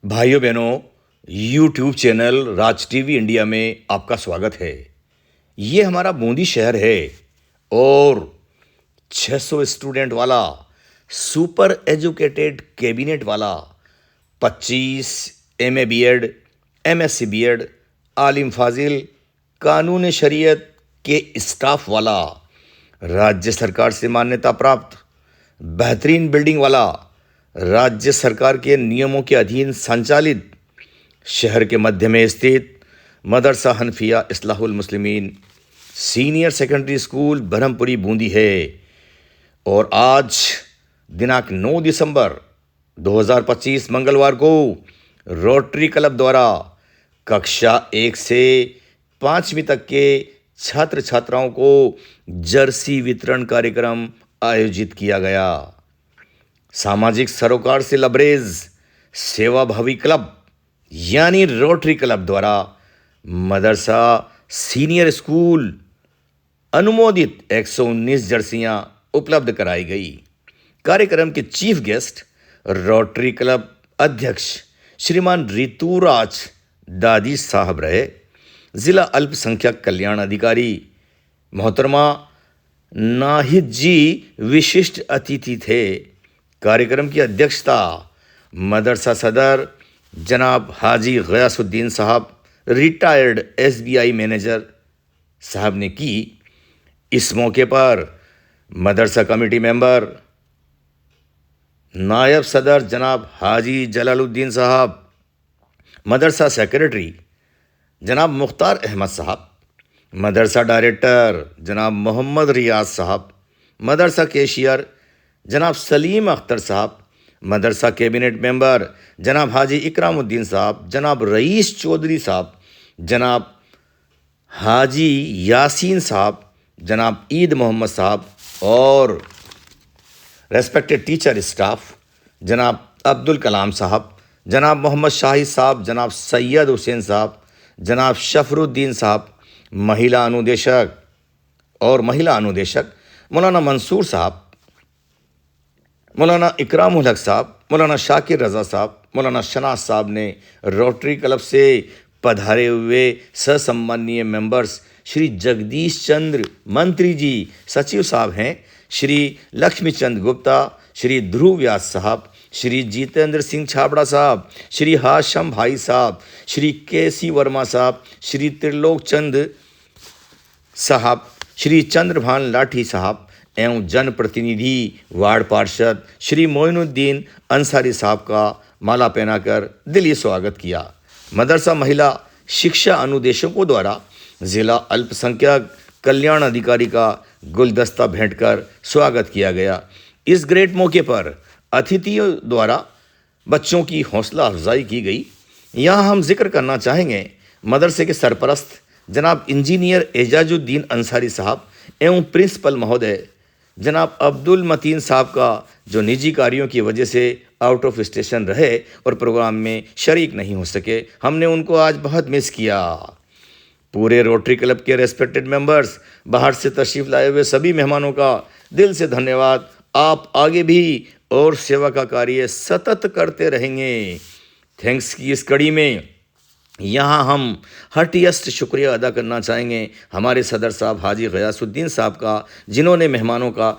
भाइयों बहनों, YouTube channel राज TV India में आपका स्वागत है। ये हमारा बूंदी शहर है और 600 स्टूडेंट वाला सुपर एजुकेटेड कैबिनेट वाला 25 एमए बीएड, एमएससी बीएड, आलिम फाजिल, कानून शरीयत के स्टाफ वाला, राज्य सरकार से मान्यता प्राप्त बेहतरीन बिल्डिंग वाला, राज्य सरकार के नियमों के अधीन संचालित, शहर के मध्य में स्थित मदरसा Hanafia Islahul Muslimeen senior secondary school Brahmapuri Bundi है। और आज दिनांक 9 दिसंबर 2025 मंगलवार को रोटरी क्लब द्वारा कक्षा 1 से 5वीं तक के छात्र छात्राओं को जर्सी वितरण कार्यक्रम आयोजित किया गया। सामाजिक सरोकार से लबरेज सेवाभावी क्लब यानी रोटरी क्लब द्वारा मदरसा सीनियर स्कूल अनुमोदित 119 जर्सियां उपलब्ध कराई गई। कार्यक्रम के चीफ गेस्ट रोटरी क्लब अध्यक्ष श्रीमान ऋतुराज दादी साहब रहे। जिला अल्पसंख्यक कल्याण अधिकारी मोहतरमा नाहिद जी विशिष्ट अतिथि थे। कार्यक्रम की अध्यक्षता मदरसा सदर जनाब हाजी गयासुद्दीन साहब, रिटायर्ड एसबीआई मैनेजर साहब ने की। इस मौके पर मदरसा कमेटी मेंबर नायब सदर जनाब हाजी जलालुद्दीन साहब, मदरसा सेक्रेटरी जनाब मुख्तार अहमद साहब, मदरसा डायरेक्टर जनाब मोहम्मद रियाज साहब, मदरसा कैशियर जनाब सलीम अख्तर साहब, मदरसा कैबिनेट मेंबर जनाब हाजी इकरामुद्दीन साहब, जनाब रईस चौधरी साहब, जनाब हाजी यासीन साहब, जनाब ईद मोहम्मद साहब और रेस्पेक्टेड टीचर स्टाफ जनाब अब्दुल कलाम साहब, जनाब मोहम्मद शाहिद साहब, जनाब सैयद हुसैन साहब, जनाब शफरुद्दीन साहब, महिला अनुदेशक मौलाना मंसूर साहब, मौलाना इकरामुल हक साहब, मौलाना शाकिर रज़ा साहब, मौलाना शनाज साहब ने रोटरी क्लब से पधारे हुए ससम्मानीय मेंबर्स श्री जगदीश चंद्र मंत्री जी सचिव साहब हैं, श्री लक्ष्मी चंद गुप्ता, श्री ध्रुव व्यास साहब, श्री जितेंद्र सिंह छाबड़ा साहब, श्री हाशम भाई साहब, श्री केसी वर्मा साहब, श्री त्रिलोक चंद साहब, श्री चंद्रभान लाठी साहब एवं जनप्रतिनिधि वार्ड पार्षद श्री मोइनुद्दीन अंसारी साहब का माला पहनाकर दिली स्वागत किया। मदरसा महिला शिक्षा अनुदेशकों द्वारा जिला अल्पसंख्यक कल्याण अधिकारी का गुलदस्ता भेंट कर स्वागत किया गया। इस ग्रेट मौके पर अतिथियों द्वारा बच्चों की हौसला अफजाई की गई। यहाँ हम जिक्र करना चाहेंगे मदरसे के सरपरस्त जनाब इंजीनियर एजाजुद्दीन अंसारी साहब एवं प्रिंसिपल महोदय जनाब अब्दुल मतीन साहब का, जो निजी कार्यों की वजह से आउट ऑफ स्टेशन रहे और प्रोग्राम में शरीक नहीं हो सके। हमने उनको आज बहुत मिस किया। पूरे रोटरी क्लब के रेस्पेक्टेड मेंबर्स, बाहर से तशरीफ़ लाए हुए सभी मेहमानों का दिल से धन्यवाद। आप आगे भी और सेवा का कार्य सतत करते रहेंगे। थैंक्स की इस कड़ी में यहाँ हम हर्टिएस्ट शुक्रिया अदा करना चाहेंगे हमारे सदर साहब हाजी गयासुद्दीन साहब का, जिन्होंने मेहमानों को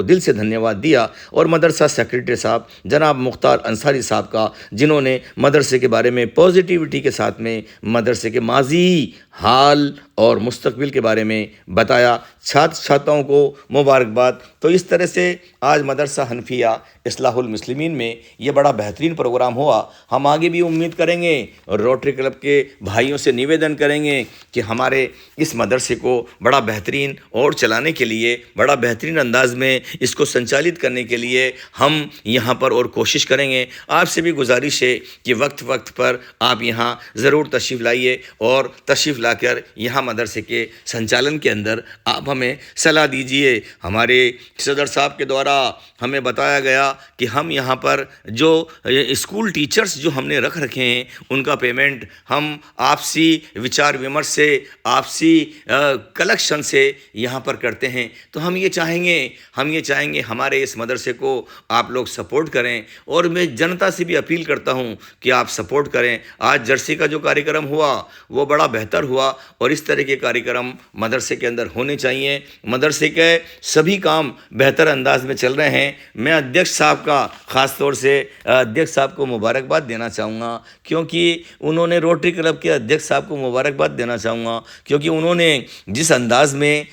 दिल से धन्यवाद दिया, और मदरसा सेक्रेटरी साहब जनाब मुख्तार अंसारी साहब का, जिन्होंने मदरसे के बारे में पॉजिटिविटी के साथ में मदरसे के माजी, हाल और मुस्तकबिल के बारे में बताया। छात्र छात्राओं को मुबारकबाद। तो इस तरह से आज मदरसा हनफिया इस्लाहुल मुस्लिमीन में ये बड़ा बेहतरीन प्रोग्राम हुआ। हम आगे भी उम्मीद करेंगे और रोटरी क्लब के भाइयों से निवेदन करेंगे कि हमारे इस मदरसे को बड़ा बेहतरीन और चलाने के लिए, बड़ा बेहतरीन अंदाज में इसको संचालित करने के लिए हम यहाँ पर और कोशिश करेंगे। आपसे भी गुजारिश है कि वक्त वक्त पर आप यहाँ ज़रूर तशरीफ़ लाइए और तशरीफ़ लाकर यहाँ मदरसे के संचालन के अंदर आप हमें सलाह दीजिए। हमारे सदर साहब के द्वारा हमें बताया गया कि हम यहाँ पर जो स्कूल टीचर्स जो हमने रख रखे हैं उनका पेमेंट हम आपसी विचार विमर्श से, आपसी कलेक्शन से यहाँ पर करते हैं। तो हम ये चाहेंगे हमारे इस मदरसे को आप लोग सपोर्ट करें, और मैं जनता से भी अपील करता हूँ कि आप सपोर्ट करें। आज जर्सी का जो कार्यक्रम हुआ वो बड़ा बेहतर हुआ, और इस तरह के कार्यक्रम मदरसे के अंदर होने चाहिए। मदरसे के सभी काम बेहतर अंदाज में चल रहे हैं। मैं अध्यक्ष साहब का ख़ास तौर से अध्यक्ष साहब को मुबारकबाद देना चाहूँगा, क्योंकि उन्होंने रोटरी क्लब के अध्यक्ष साहब को मुबारकबाद देना चाहूँगा, क्योंकि उन्होंने जिस अंदाज में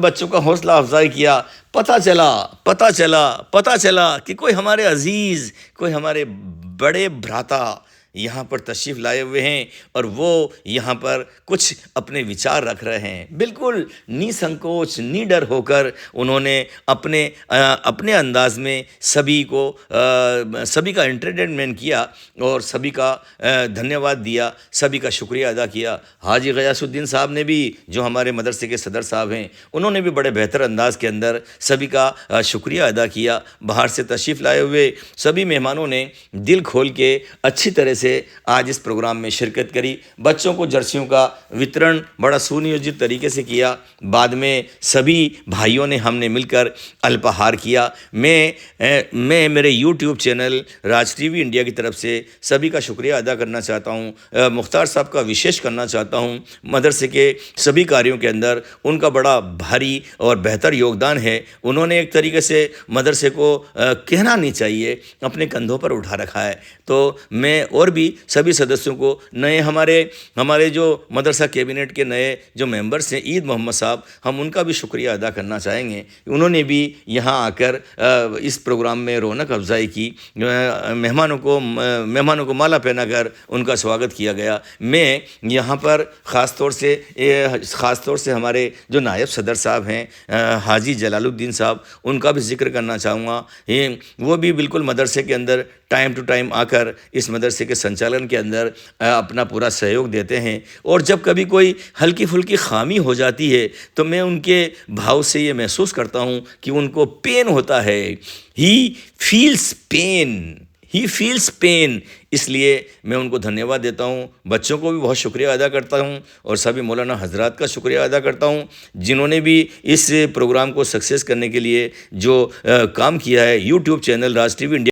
बच्चों का हौसला अफजाई किया, पता चला कि कोई हमारे अजीज़, कोई हमारे बड़े भ्राता यहाँ पर तशरीफ़ लाए हुए हैं, और वो यहाँ पर कुछ अपने विचार रख रहे हैं। बिल्कुल निसंकोच, निडर होकर उन्होंने अपने अंदाज में सभी का एंटरटेनमेंट किया और सभी का धन्यवाद दिया, सभी का शुक्रिया अदा किया। हाजी गयासुद्दीन साहब ने भी, जो हमारे मदरसे के सदर साहब हैं, उन्होंने भी बड़े बेहतर अंदाज के अंदर सभी का शुक्रिया अदा किया। बाहर से तशरीफ़ लाए हुए सभी मेहमानों ने दिल खोल के अच्छी तरह से आज इस प्रोग्राम में शिरकत करी। बच्चों को जर्सियों का वितरण बड़ा सुनियोजित तरीके से किया। बाद में सभी भाइयों ने हमने मिलकर अल्पाहार किया। मैं मेरे YouTube चैनल राज टीवी इंडिया की तरफ से सभी का शुक्रिया अदा करना चाहता हूँ। मुख्तार साहब का विशेष करना चाहता हूँ। मदरसे के सभी कार्यों के अंदर उनका बड़ा भारी और बेहतर योगदान है। उन्होंने एक तरीके से मदरसे को कहना नहीं चाहिए, अपने कंधों पर उठा रखा है। तो मैं और भी सभी सदस्यों को, नए हमारे जो मदरसा कैबिनेट के नए जो मेंबर्स हैं, ईद मोहम्मद साहब, हम उनका भी शुक्रिया अदा करना चाहेंगे। उन्होंने भी यहाँ आकर इस प्रोग्राम में रौनक अफजाई की। मेहमानों को माला पहनाकर उनका स्वागत किया गया। मैं यहाँ पर ख़ास तौर से हमारे जो नायब सदर साहब हैं हाजी जलालुद्दीन साहब, उनका भी जिक्र करना चाहूँगा। वो भी बिल्कुल मदरसे के अंदर टाइम टू टाइम आकर इस मदरसे के संचालन के अंदर अपना पूरा सहयोग देते हैं, और जब कभी कोई हल्की फुल्की खामी हो जाती है तो मैं उनके भाव से ये महसूस करता हूँ कि उनको पेन होता है। ही फील्स पेन, इसलिए मैं उनको धन्यवाद देता हूँ। बच्चों को भी बहुत शुक्रिया अदा करता हूँ, और सभी मौलाना हजरात का शुक्रिया अदा करता हूँ, जिन्होंने भी इस प्रोग्राम को सक्सेस करने के लिए जो काम किया है। YouTube चैनल राज टीवी इंडिया